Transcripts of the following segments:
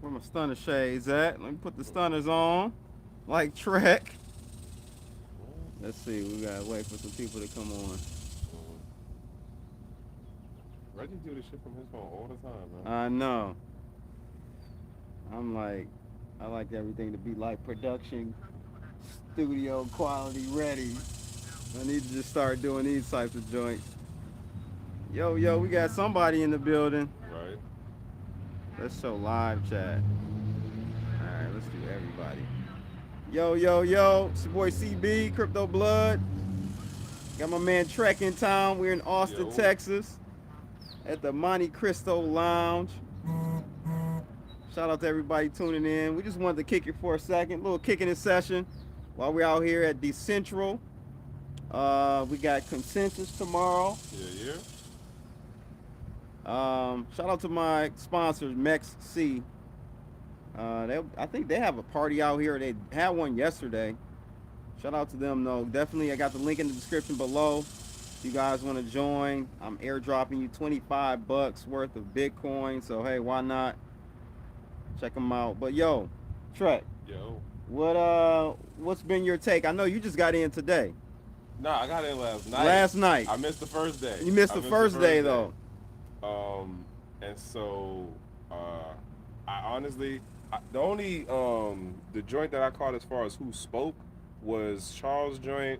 Where my stunner shades at? Let me put the stunners on. Like Trek. Let's see. We gotta wait for some people to come on. Reggie do this shit from his phone all the time, man. I know. I'm like, I like everything to be like production, studio quality ready. I need to just start doing these types of joints. Yo, we got somebody in the building. Right. Let's show live chat. Alright, let's do everybody. Yo. It's your boy CB, Crypto Blood. Got my man Trekkw2ks in town. We're in Austin, Texas. At the Monte Cristo Lounge. Shout out to everybody tuning in. We just wanted to kick it for a second. A little kicking it session while we're out here at Dcentral. We got consensus tomorrow. Yeah. Shout out to my sponsors, MEXC. I think they have a party out here. They had one yesterday. Shout out to them though. Definitely, I got the link in the description below. If you guys want to join, I'm airdropping you $25 worth of Bitcoin. So hey, why not? Check them out. But yo, Trek. Yo. What's been your take? I know you just got in today. Nah, I got in last night. Last night. I missed the first day. You missed the first day though. And so I honestly, the only the joint that I caught as far as who spoke was Charles joint,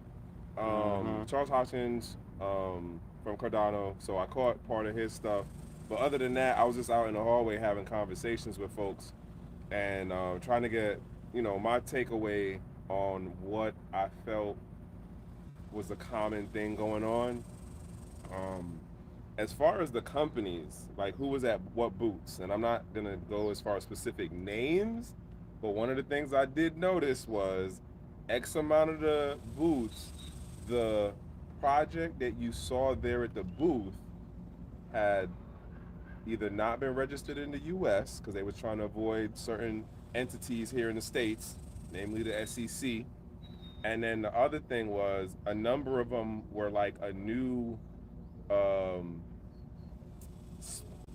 Charles Hopkins from Cardano. So I caught part of his stuff, but other than that, I was just out in the hallway having conversations with folks and trying to get my takeaway on what I felt was a common thing going on. As far as the companies, like who was at what booths, and I'm not gonna go as far as specific names, but one of the things I did notice was X amount of the booths, the project that you saw there at the booth had either not been registered in the US because they were trying to avoid certain entities here in the States, namely the SEC. And then the other thing was a number of them were like a new how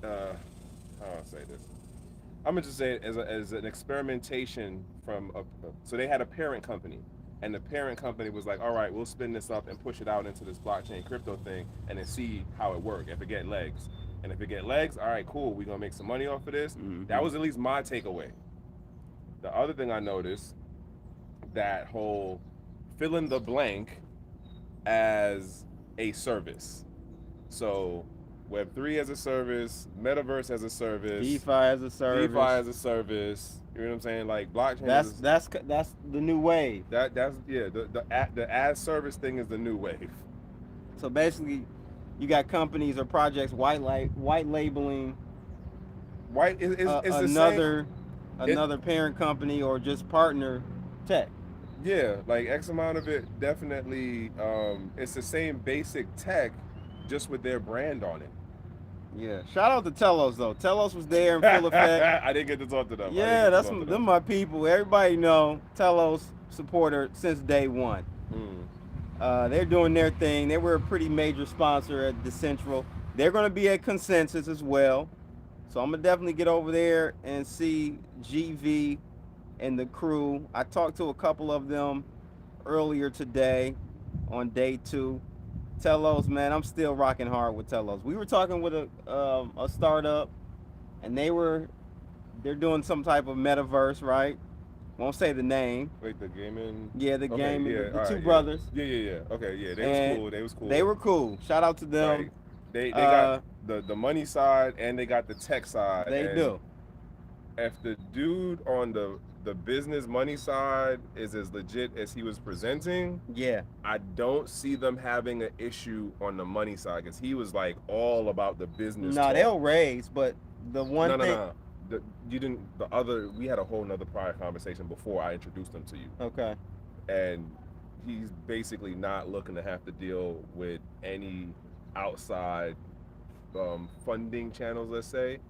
do I say this? I'm gonna just say it as an experimentation from so they had a parent company, and the parent company was like, all right, we'll spin this up and push it out into this blockchain crypto thing and then see how it works, if it get legs. And if it get legs, all right, cool, we're gonna make some money off of this. That was at least my takeaway. The other thing I noticed, that whole fill in the blank as a service. So Web3 as a service, Metaverse as a service, DeFi as a service. DeFi as a service. You know what I'm saying? Like blockchain. That's the new wave. That's the as service thing is the new wave. So basically, you got companies or projects white labeling another parent company or just partner tech. Yeah, like X amount of it definitely. It's the same basic tech, just with their brand on it. Yeah, shout out to Telos though. Telos was there in full effect. I didn't get to talk to them. Yeah, them my people. Everybody know Telos supporter since day one. They're doing their thing. They were a pretty major sponsor at Dcentral. They're going to be at Consensus as well. So I'm going to definitely get over there and see GV and the crew. I talked to a couple of them earlier today on day 2. Telos, man, I'm still rocking hard with Telos. We were talking with a startup, and they're doing some type of metaverse, right? Won't say the name. Wait, the gaming? Yeah, the gaming. Yeah, the two brothers. Yeah. Okay, yeah, they was cool. They were cool. Shout out to them. Right. They got the money side and they got the tech side. They do. If the dude on the business money side is as legit as he was presenting, yeah, I don't see them having an issue on the money side because he was like all about the business. No, they'll raise, but the one thing. No. We had a whole nother prior conversation before I introduced them to you. Okay. And he's basically not looking to have to deal with any outside funding channels, let's say.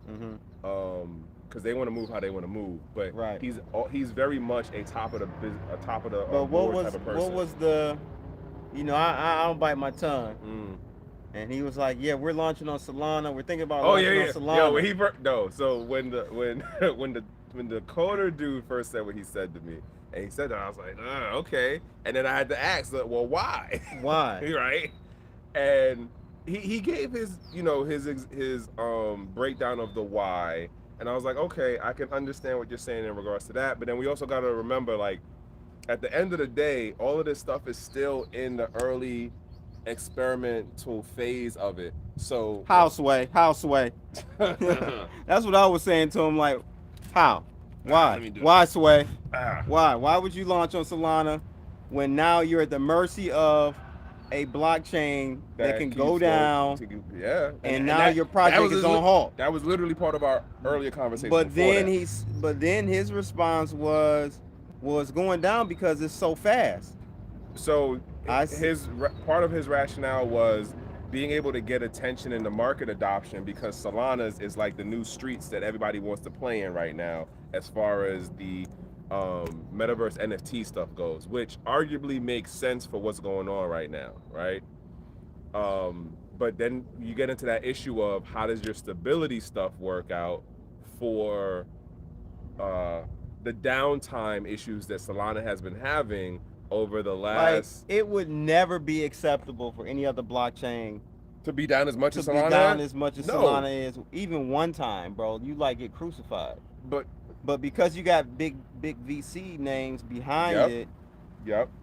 Because they want to move how they want to move, but right. he's very much a top of the but type of person. What was the, I don't bite my tongue. And he was like, "Yeah, we're launching on Solana. We're thinking about launching on Solana." So when the when the coder dude first said what he said to me, and he said that, I was like, okay. And then I had to ask, well, why? Why? Right? And he gave his breakdown of the why, and I was like, okay, I can understand what you're saying in regards to that. But then we also got to remember, like, at the end of the day, all of this stuff is still in the early experimental phase of it. So Houseway. That's what I was saying to him. Like, how? Why? Why, Sway? Why? Why would you launch on Solana when now you're at the mercy of a blockchain that can go down? And now your project is on halt. That was literally part of our earlier conversation. But then his response was going down because it's so fast. So part of his rationale was being able to get attention in the market adoption, because Solana is like the new streets that everybody wants to play in right now as far as the metaverse NFT stuff goes, which arguably makes sense for what's going on right now, right? But then you get into that issue of how does your stability stuff work out for the downtime issues that Solana has been having over the last. Like, it would never be acceptable for any other blockchain to be down as much as Solana. Solana is. Even one time, bro, you like get crucified. But because you got big VC names behind it,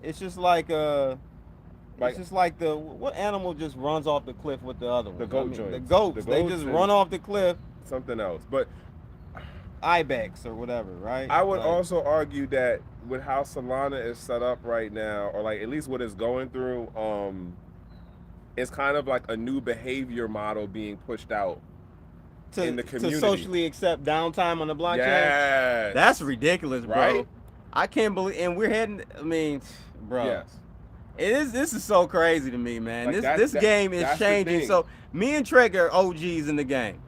it's just like it's just like what animal just runs off the cliff with the other one? The goat joints. The goats. They just run off the cliff. Something else, but Ibex or whatever, right? I would also argue that with how Solana is set up right now, or like at least what it's going through, it's kind of like a new behavior model being pushed out in the community. To socially accept downtime on the blockchain? Yes. That's ridiculous, bro. Right? I can't believe, and we're heading, I mean, bro. Yes. This is so crazy to me, man. Like this game is changing. So me and Trekkw are OGs in the game.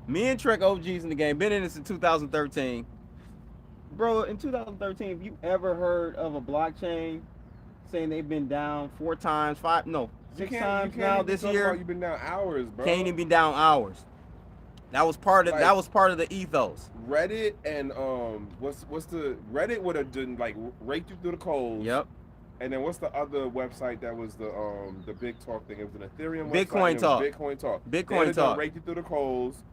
Been in this in 2013. Bro, in 2013, have you ever heard of a blockchain saying they've been down 6 times now this year? You've been down hours, bro. Can't even be down hours. That was part of the ethos. Reddit and what's the Reddit would have done, like, raked you through the coals. Yep. And then what's the other website that was the big talk thing? It was an Ethereum Bitcoin website. Talk. Bitcoin Talk. Rake you through the coals,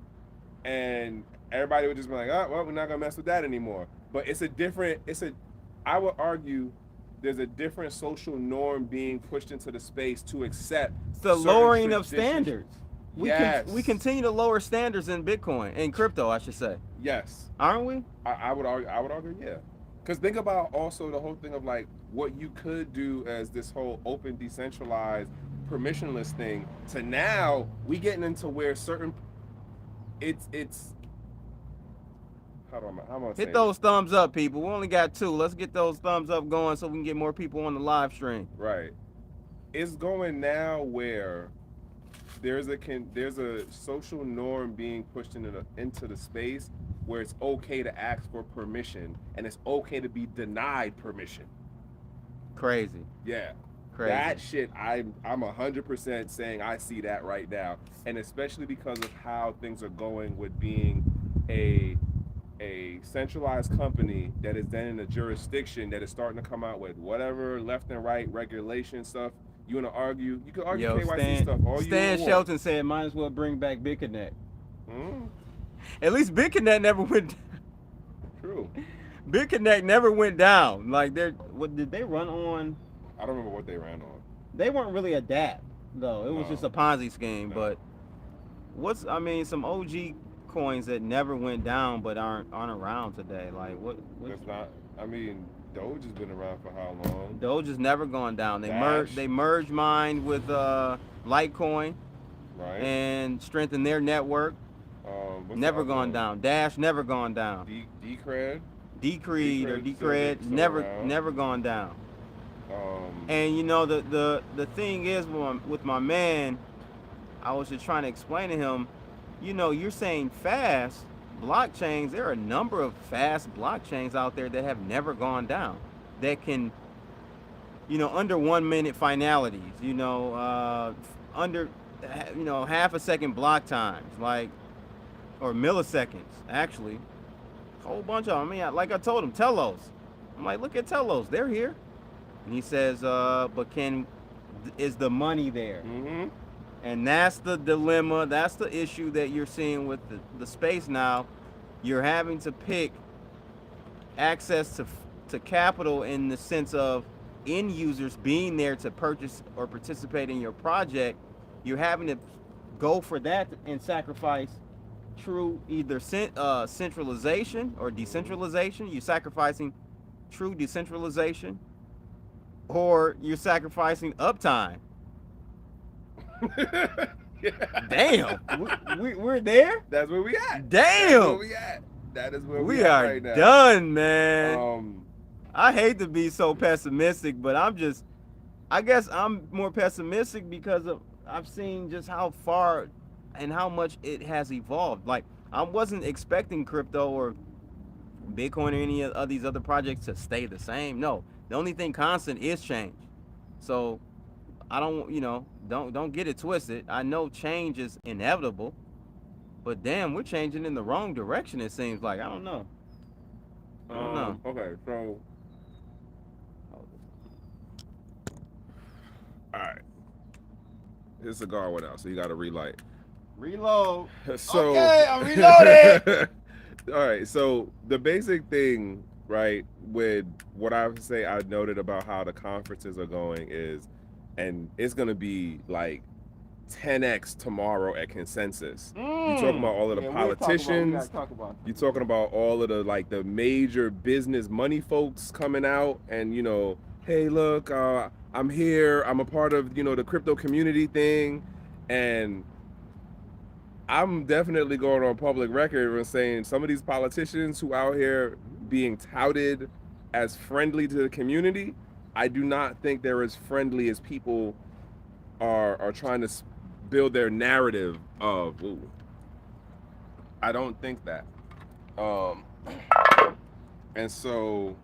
and everybody would just be like, oh, well, we're not gonna mess with that anymore. But I would argue there's a different social norm being pushed into the space to accept the lowering of standards. Yes. We continue to lower standards in Bitcoin, in crypto, I should say. Yes. Aren't we? I would argue, yeah. Because think about also the whole thing of like what you could do as this whole open, decentralized, permissionless thing, to now we getting into where certain it's how am I saying? Hit those thumbs up, people. We only got 2. Let's get those thumbs up going so we can get more people on the live stream. Right. It's going now where there's a social norm being pushed into the space where it's okay to ask for permission and it's okay to be denied permission. Crazy. Yeah. Crazy. That shit, I'm 100% saying I see that right now, and especially because of how things are going with being a centralized company that is then in a jurisdiction that is starting to come out with whatever left and right regulation stuff. You want to argue? You can argue KYC stuff all you want. Stan Shelton said, "Might as well bring back BitConnect." Mm. At least BitConnect never went down. True. BitConnect never went down. Like, what did they run on? I don't remember what they ran on. They weren't really a DApp, though. It was just a Ponzi scheme. No. But some OG coins that never went down but aren't around today. Like, what? It's not. I mean, Doge has been around for how long? Doge has never gone down. They Dash. merged mine with Litecoin, Right. and strengthened their network. Never gone down. Dash never gone down. Decred. Decred never gone down. And you know the thing is with my man, I was just trying to explain to him, you know, you're saying fast blockchains. There are a number of fast blockchains out there that have never gone down, that can, you know, under 1 minute finalities, you know, under, you know, half a second block times, like, or milliseconds actually. Whole bunch of them. I mean, like I told him, Telos. I'm like, look at Telos. They're here. And he says, but is the money there? Mm-hmm. And that's the dilemma. That's the issue that you're seeing with the space now. You're having to pick access to capital in the sense of end users being there to purchase or participate in your project. You're having to go for that and sacrifice true either centralization or decentralization. You're sacrificing true decentralization, or you're sacrificing uptime. Yeah. Damn, we're there. That's where we at. Damn, that's where we at. That is where we are right now. done, man. I hate to be so pessimistic, but I guess I'm more pessimistic because I've seen just how far and how much it has evolved. Like, I wasn't expecting crypto or Bitcoin or any of these other projects to stay the same. No, the only thing constant is change. So I don't get it twisted. I know change is inevitable, but damn, we're changing in the wrong direction, it seems like. I don't know. Okay, so all right, his cigar went out, so you got to relight. Reload. So okay, I'm reloading. All right, so the basic thing, right, with what I would say I noted about how the conferences are going is, and it's gonna be like 10x tomorrow at Consensus. You're talking about all of the politicians. You're talking about all of the like the major business money folks coming out, and hey, look, I'm here. I'm a part of the crypto community thing, and I'm definitely going on public record and saying some of these politicians who out here being touted as friendly to the community, I do not think they're as friendly as people are trying to build their narrative of. Ooh, I don't think that. And so,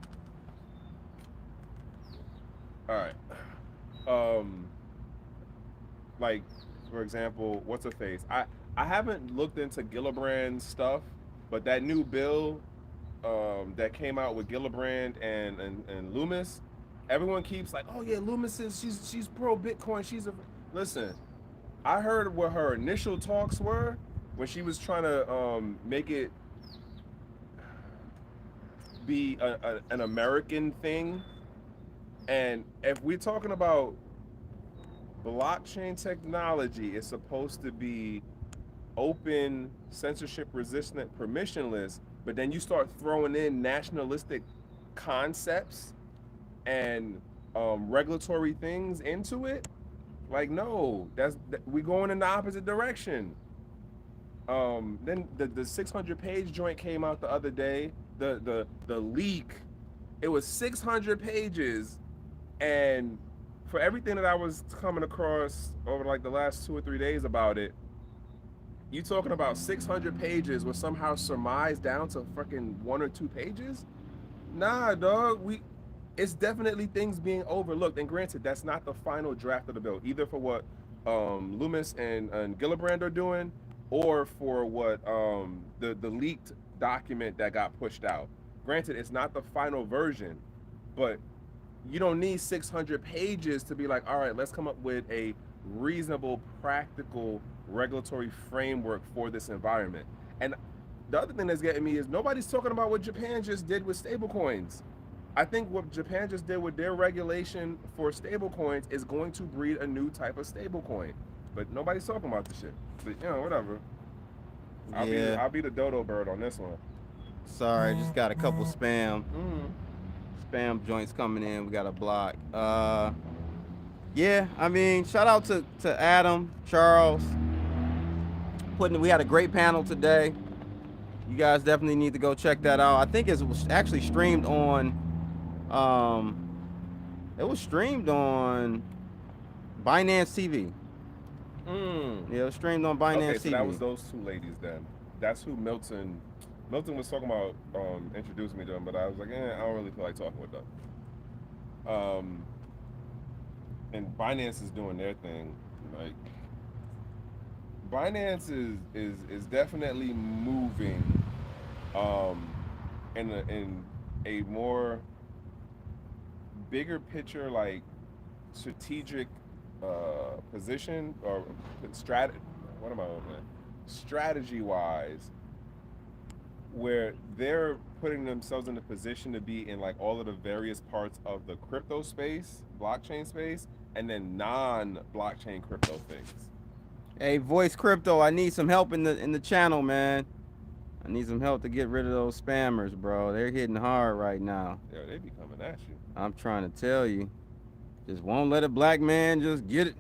all right. Like, for example, what's a face? I haven't looked into Gillibrand's stuff, but that new bill that came out with Gillibrand and Loomis, everyone keeps like, oh yeah, Loomis she's pro Bitcoin. Listen, I heard what her initial talks were when she was trying to make it be an American thing, and if we're talking about blockchain technology, it's supposed to be open, censorship resistant, permissionless, but then you start throwing in nationalistic concepts and regulatory things into it. Like, no, we're going in the opposite direction. Then the 600-page joint came out the other day. The leak, it was 600 pages, and for everything that I was coming across over like the last 2 or 3 days about it, you talking about 600 pages was somehow surmised down to fucking 1 or 2 pages? Nah, dog. It's definitely things being overlooked. And granted, that's not the final draft of the bill, either for what Loomis and Gillibrand are doing, or for what the leaked document that got pushed out. Granted, it's not the final version, but you don't need 600 pages to be like, all right, let's come up with a reasonable, practical regulatory framework for this environment. And the other thing that's getting me is nobody's talking about what Japan just did with stablecoins. I think what Japan just did with their regulation for stablecoins is going to breed a new type of stablecoin, but nobody's talking about the shit. But whatever. I'll be the dodo bird on this one. Sorry, just got a couple spam joints coming in. We got a block. Yeah, I mean, shout out to Adam, Charles. We had a great panel today. You guys definitely need to go check that out. I think it was actually streamed on Binance TV. Yeah, it was streamed on Binance TV. So that was those two ladies then. That's who Milton was talking about, introducing me to them, but I was like, I don't really feel like talking with them. And Binance is doing their thing. Like, Binance is definitely moving in a more bigger picture, like strategic position or strat. What am I looking at? Strategy wise, where they're putting themselves in a position to be in like all of the various parts of the crypto space, blockchain space, and then non-blockchain crypto things. Hey, Voice Crypto, I need some help in the channel, man. I need some help to get rid of those spammers, bro. They're hitting hard right now. Yeah, they be coming at you. I'm trying to tell you. Just won't let a black man just get it.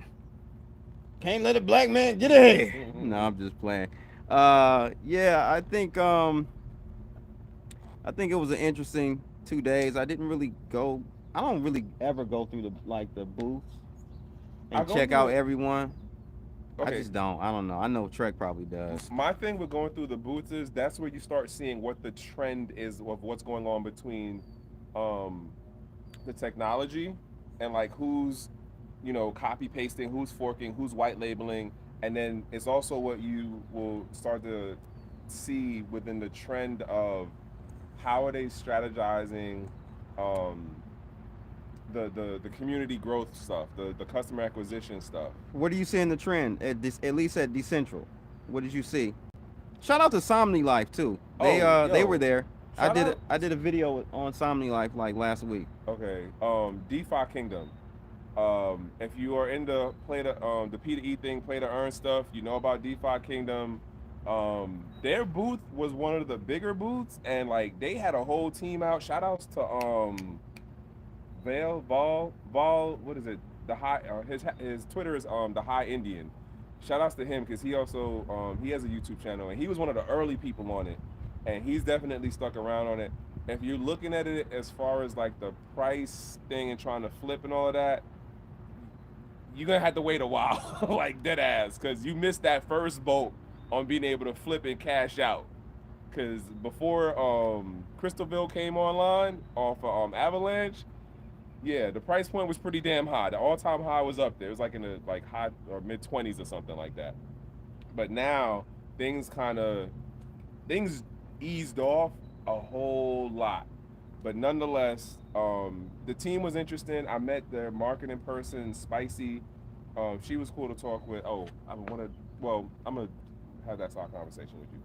Can't let a black man get ahead. No, I'm just playing. Yeah, I think it was an interesting 2 days. I didn't really go. I don't really ever go through the booths and check out everyone. Okay. I just don't. I don't know. I know Trek probably does. My thing with going through the booths is that's where you start seeing what the trend is of what's going on between the technology and like who's, copy pasting, who's forking, who's white labeling. And then it's also what you will start to see within the trend of how are they strategizing the community growth stuff, the customer acquisition stuff. What do you see in the trend at least at Dcentral? What did you see? Shout out to Somni Life too. They were there. I did a video on Somni Life like last week. Okay. DeFi Kingdom. If you are into the P to E thing, play to earn stuff, you know about DeFi Kingdom. Their booth was one of the bigger booths, and like they had a whole team out. Shout outs to Vol, what is it? The high his Twitter is the High Indian. Shout outs to him because he also he has a YouTube channel and he was one of the early people on it, and he's definitely stuck around on it. If you're looking at it as far as like the price thing and trying to flip and all of that, you're gonna have to wait a while, like dead ass, because you missed that first boat on being able to flip and cash out. Because before Crystalville came online off of Avalanche, yeah, the price point was pretty damn high. The all-time high was up there. It was like in the high or mid-20s or something like that. But now things eased off a whole lot. But nonetheless, the team was interesting. I met their marketing person, Spicy. She was cool to talk with. I'm gonna have that side conversation with you.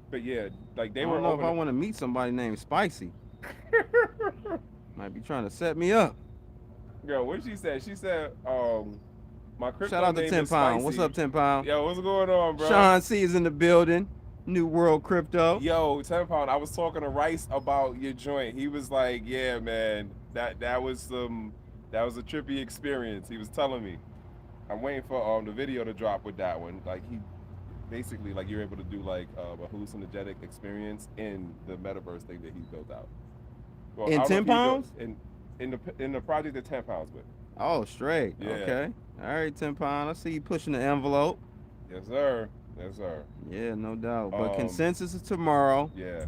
But yeah, like they were. I don't know if I want to meet somebody named Spicy. Might be trying to set me up. Yo, what she said? She said, my crypto shout out to name 10 is Pound. Spicy. What's up, 10 Pound? Yo, what's going on, bro? Sean C is in the building. New World Crypto. Yo, 10 Pound, I was talking to Rice about your joint. He was like, yeah, man, that was a trippy experience. He was telling me. I'm waiting for the video to drop with that one. Like he basically like you're able to do like a hallucinogenic experience in the metaverse thing that he built out. Well, in 10 pounds? In the project that 10 pounds with. Oh, straight. Yeah. Okay. All right, 10 pound. I see you pushing the envelope. Yes, sir. Yes, sir. Yeah, no doubt. But consensus is tomorrow. Yeah.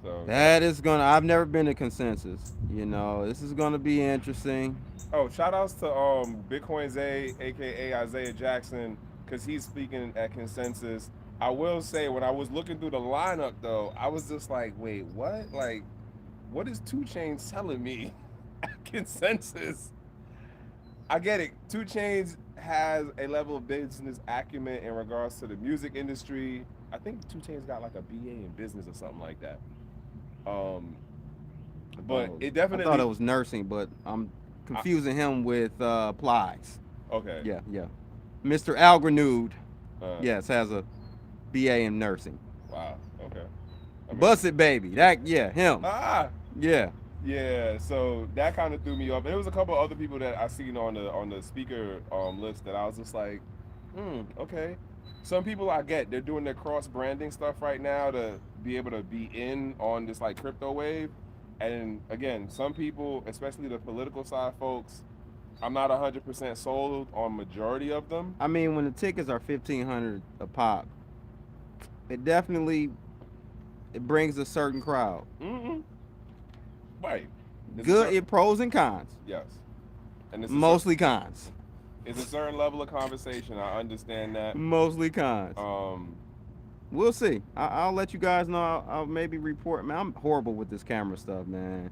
So that is gonna. I've never been to consensus. This is gonna be interesting. Oh, shout outs to Bitcoin Zay, aka Isaiah Jackson, because he's speaking at consensus. I will say when I was looking through the lineup though, I was just like, wait, what? Like, what is 2Chainz telling me at consensus? I get it. 2Chainz has a level of business acumen in regards to the music industry. I think 2Chainz got like a BA in business or something like that. But it definitely. I thought it was nursing, but I'm confusing him with Plies. Okay. Yeah. Mr. Algrenude, yes, has a BA in nursing. Wow. Okay. Bust it, baby. Him. Yeah. Yeah, so that kind of threw me off. And there was a couple of other people that I seen on the speaker list that I was just like, okay. Some people I get, they're doing their cross branding stuff right now to be able to be in on this like crypto wave. And again, some people, especially the political side folks, I'm not 100% sold on majority of them. I mean, when the tickets are $1,500 a pop, it brings a certain crowd. Mm-hmm. Right. Good, pros and cons. Yes. And it's mostly cons. It's a certain level of conversation. I understand that. Mostly cons. We'll see. I'll let you guys know. I'll maybe report. Man, I'm horrible with this camera stuff, man.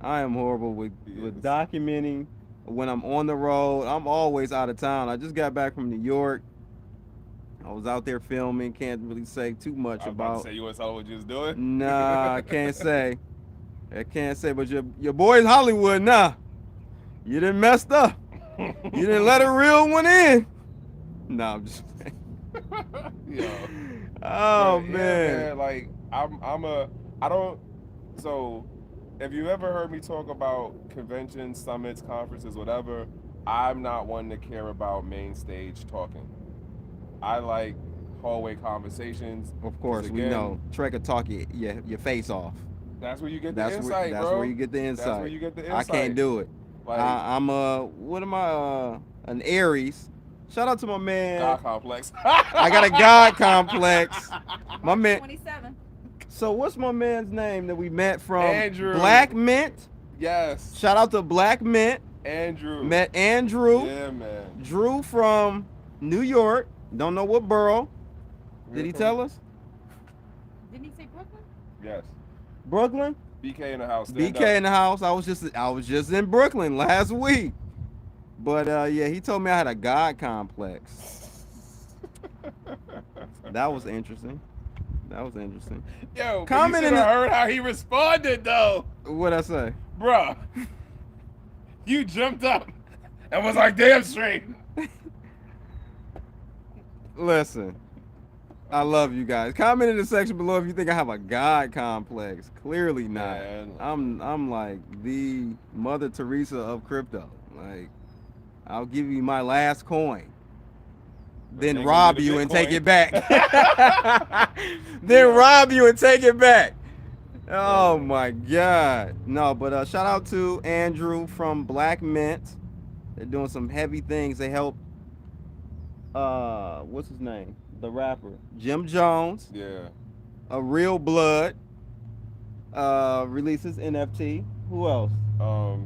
I am horrible with documenting when I'm on the road. I'm always out of town. I just got back from New York. I was out there filming. Can't really say too much I was about to say, you want to tell what you was doing? Nah, I can't say. I can't say. But your boy's Hollywood now. You didn't messed up. You didn't let a real one in. Nah, I'm just playing. Yo. Oh But, man. yeah, man. Like I don't. So, have you ever heard me talk about conventions, summits, conferences, whatever? I'm not one to care about main stage talking. I like hallway conversations. Of course, we know. Trekkw2ks talk your face off. That's where you get the insight, that's bro. where you get the insight. That's where you get the I insight. can't do it. Like, I'm what am I? An Aries. Shout out to my man. God complex. I got a God complex. My man. 27. So what's my man's name that we met from? Andrew. Black Mint. Yes. Shout out to Black Mint. Andrew. Met Andrew. Yeah, man. Drew from New York. Don't know what borough. Did he tell us? Didn't he say Brooklyn? Yes. Brooklyn. BK in the house. BK in the house. I was just in Brooklyn last week. But yeah, he told me I had a God complex. That was interesting. Yo, Comment you should have heard how he responded though. What'd I say? Bruh. You jumped up and was like, damn straight. Listen, I love you guys. Comment in the section below if you think I have a God complex. Clearly not. Man. I'm like the Mother Teresa of crypto. Like, I'll give you my last coin, then rob you and take it back. Then rob you and take it back. Oh my God. No, but shout out to Andrew from Black Mint. They're doing some heavy things. They help what's his name? The rapper. Jim Jones. Yeah. A Real Blood. Releases NFT. Who else?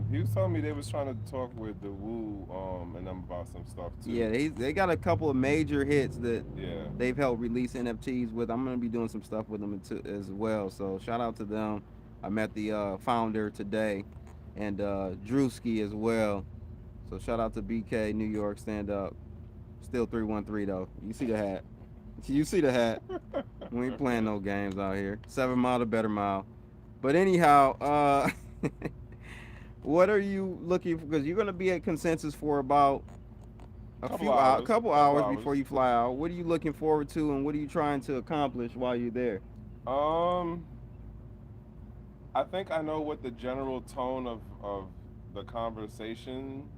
He was telling me they was trying to talk with the Woo and them about some stuff too. Yeah, they got a couple of major hits that Yeah. they've helped release NFTs with. I'm gonna be doing some stuff with them as well. So shout out to them. I met the founder today, and Drewski as well. So shout out to BK New York stand up. Still 313 though. You see the hat. You see the hat. We ain't playing no games out here. 7 Mile to Better Mile. But anyhow, what are you looking for? Because you're going to be at Consensus for about a couple hours before you fly out. What are you looking forward to, and what are you trying to accomplish while you're there? I think I know what the general tone of the conversation,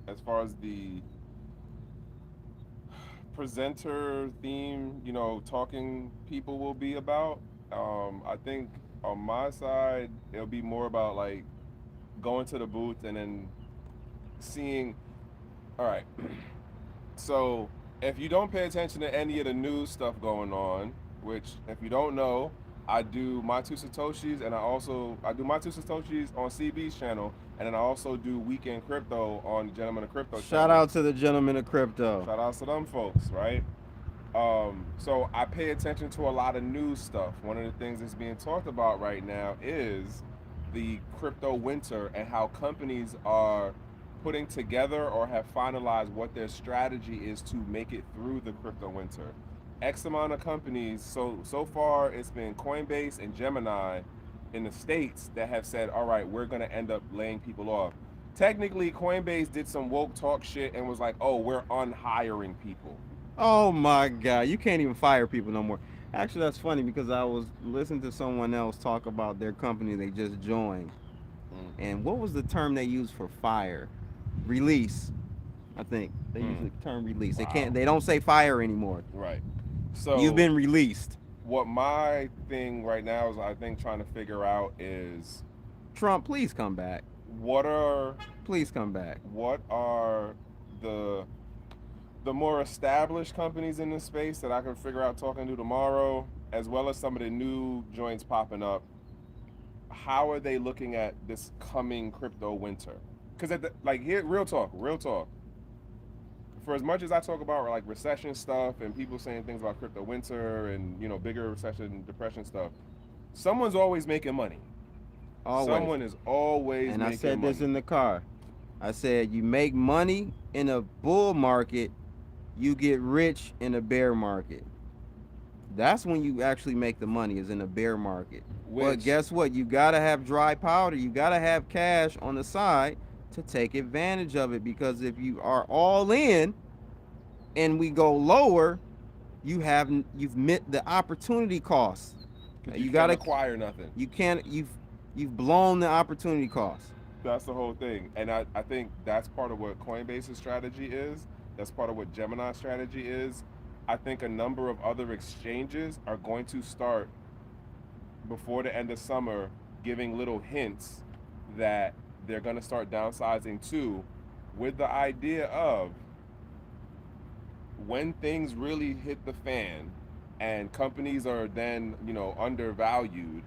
as far as the presenter theme, talking people will be about. I think on my side, it'll be more about like going to the booth and then seeing, all right, so if you don't pay attention to any of the news stuff going on, which if you don't know, I do my 2 Satoshis, and I do my 2 Satoshis on CB's channel, and then I also do Weekend Crypto on the Gentleman of Crypto channel. Shout out to the Gentleman of Crypto. Shout out to them folks, right? So I pay attention to a lot of news stuff. One of the things that's being talked about right now is the crypto winter and how companies are putting together or have finalized what their strategy is to make it through the crypto winter. X amount of companies, so far it's been Coinbase and Gemini in the States that have said, all right, we're gonna end up laying people off. Technically, Coinbase did some woke talk shit and was like, oh, we're unhiring people. Oh my God, you can't even fire people no more. Actually, that's funny because I was listening to someone else talk about their company they just joined. And what was the term they used for fire? Release. I think they use the term release. Wow. They don't say fire anymore. Right. So you've been released. What my thing right now is, I think, trying to figure out is, Trump, please come back. Please come back. What are the more established companies in this space that I can figure out talking to tomorrow, as well as some of the new joints popping up? How are they looking at this coming crypto winter? Because real talk. for as much as I talk about like recession stuff and people saying things about crypto winter and bigger recession depression stuff, someone's always making money. Always. Someone is always And making I said money. this in the car. I said you make money in a bull market, you get rich in a bear market. That's when you actually make the money, is in a bear market. But guess what? You gotta have dry powder. You gotta have cash on the side to take advantage of it, because if you are all in and we go lower, you've met the opportunity cost. You gotta acquire nothing. You've blown the opportunity cost. That's the whole thing. And I think that's part of what Coinbase's strategy is. That's part of what Gemini's strategy is. I think a number of other exchanges are going to start before the end of summer giving little hints that they're going to start downsizing too, with the idea of when things really hit the fan and companies are then undervalued,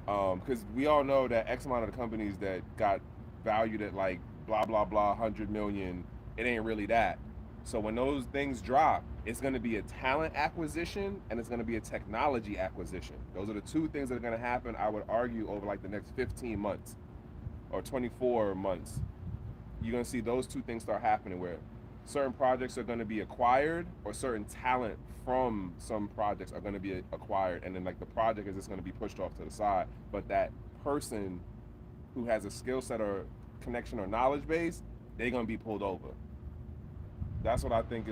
because we all know that X amount of the companies that got valued at like blah blah blah 100 million, it ain't really that. So when those things drop, it's going to be a talent acquisition and it's going to be a technology acquisition. Those are the two things that are going to happen, I would argue, over like the next 15 months or 24 months. You're going to see those two things start happening, where certain projects are going to be acquired, or certain talent from some projects are going to be acquired, and then like the project is just going to be pushed off to the side, but that person who has a skill set or connection or knowledge base, they're going to be pulled over. That's what I think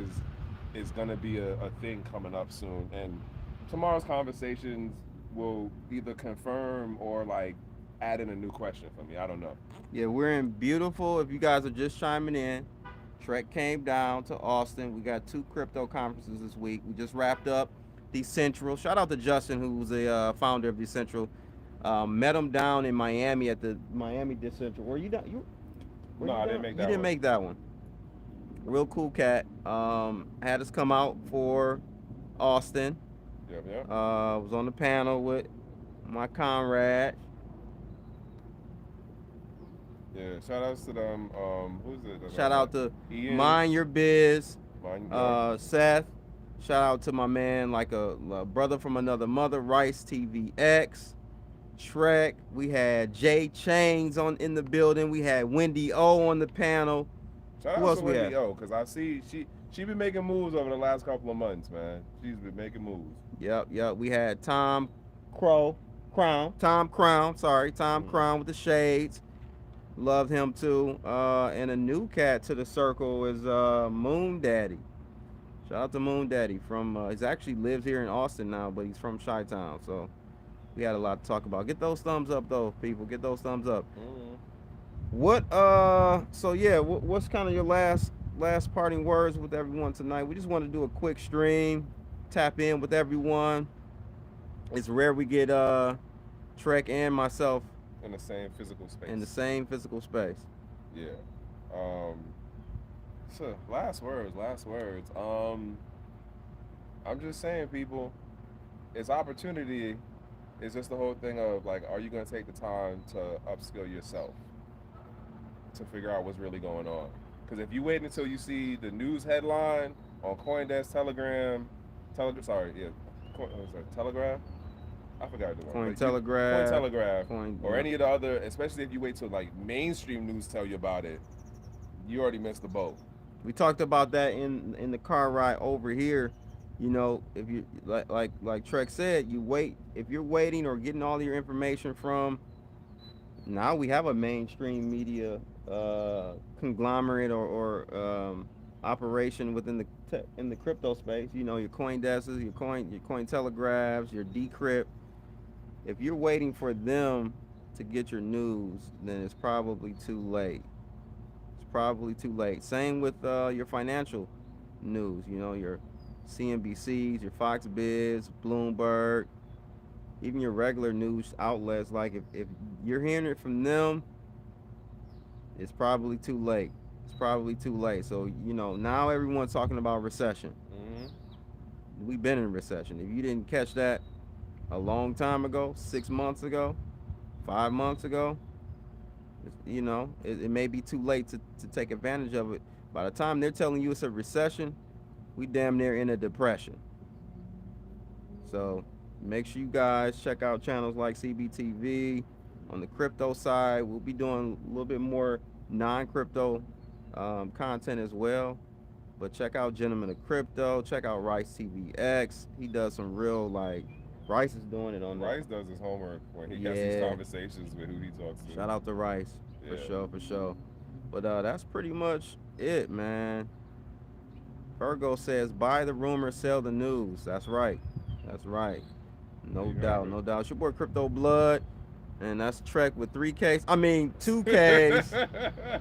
is going to be a thing coming up soon. And tomorrow's conversations will either confirm or like add in a new question for me. I don't know. Yeah, we're in beautiful. If you guys are just chiming in, Trek came down to Austin. We got 2 crypto conferences this week. We just wrapped up Dcentral. Shout out to Justin, who's a founder of Dcentral. Met him down in Miami at the Miami Dcentral. Were you down? No, I didn't make that one. You didn't make that one. Real cool cat. Had us come out for Austin. Yep. Was on the panel with my comrade. Yeah, shout outs to them. Who's it? Shout out to Ian. Mind Your Biz. Yeah. Seth. Shout out to my man, like a brother from another mother, Rice TVX. Trek. We had Jay Chains in the building. We had Wendy O on the panel. Shout out to Wendy O, because I see she been making moves over the last couple of months, man. She's been making moves. Yep. We had Tom Crown with the shades. Love him too. And a new cat to the circle is Moon Daddy. Shout out to Moon Daddy from he's actually lives here in Austin now, but he's from Chi-Town. So we had a lot to talk about. Get those thumbs up though, people. Get those thumbs up. Mm-hmm. What's kind of your last parting words with everyone tonight? We just want to do a quick stream, tap in with everyone. It's rare we get Trek and myself in the same physical space. Yeah. So last words. I'm just saying, people, it's opportunity. It's just the whole thing of like, are you going to take the time to upskill yourself to figure out what's really going on? Because if you wait until you see the news headline on CoinDesk, Telegram, Telegraph. I forgot the one. Cointelegraph. Or any of the other, especially if you wait till like mainstream news tell you about it, you already missed the boat. We talked about that in the car ride over here. If you like Trek said, you wait. If you're waiting or getting all your information from, now we have a mainstream media conglomerate or operation within the crypto space. Your CoinDesks, your Cointelegraphs, your Decrypt. If you're waiting for them to get your news, then it's probably too late. Same with your financial news. Your CNBCs, your Fox Biz, Bloomberg, even your regular news outlets. Like if you're hearing it from them, it's probably too late. So now everyone's talking about recession. Mm-hmm. We've been in recession. If you didn't catch that a long time ago, 6 months ago, 5 months ago, it may be too late to take advantage of it. By the time they're telling you it's a recession, we damn near in a depression. So make sure you guys check out channels like CBTV. On the crypto side, we'll be doing a little bit more non-crypto content as well. But check out Gentleman of Crypto. Check out Rice TVX. He does some real, like, Rice is doing it on there. Rice does his homework when he has these conversations with who he talks to. Shout out to Rice. For sure, for sure. But that's pretty much it, man. Virgo says, buy the rumor, sell the news. That's right. That's right. No doubt, no doubt. It's your boy Crypto Blood. And that's Trekkw with 3Ks. I mean, 2Ks.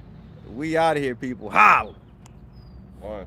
We out of here, people. Holla. One.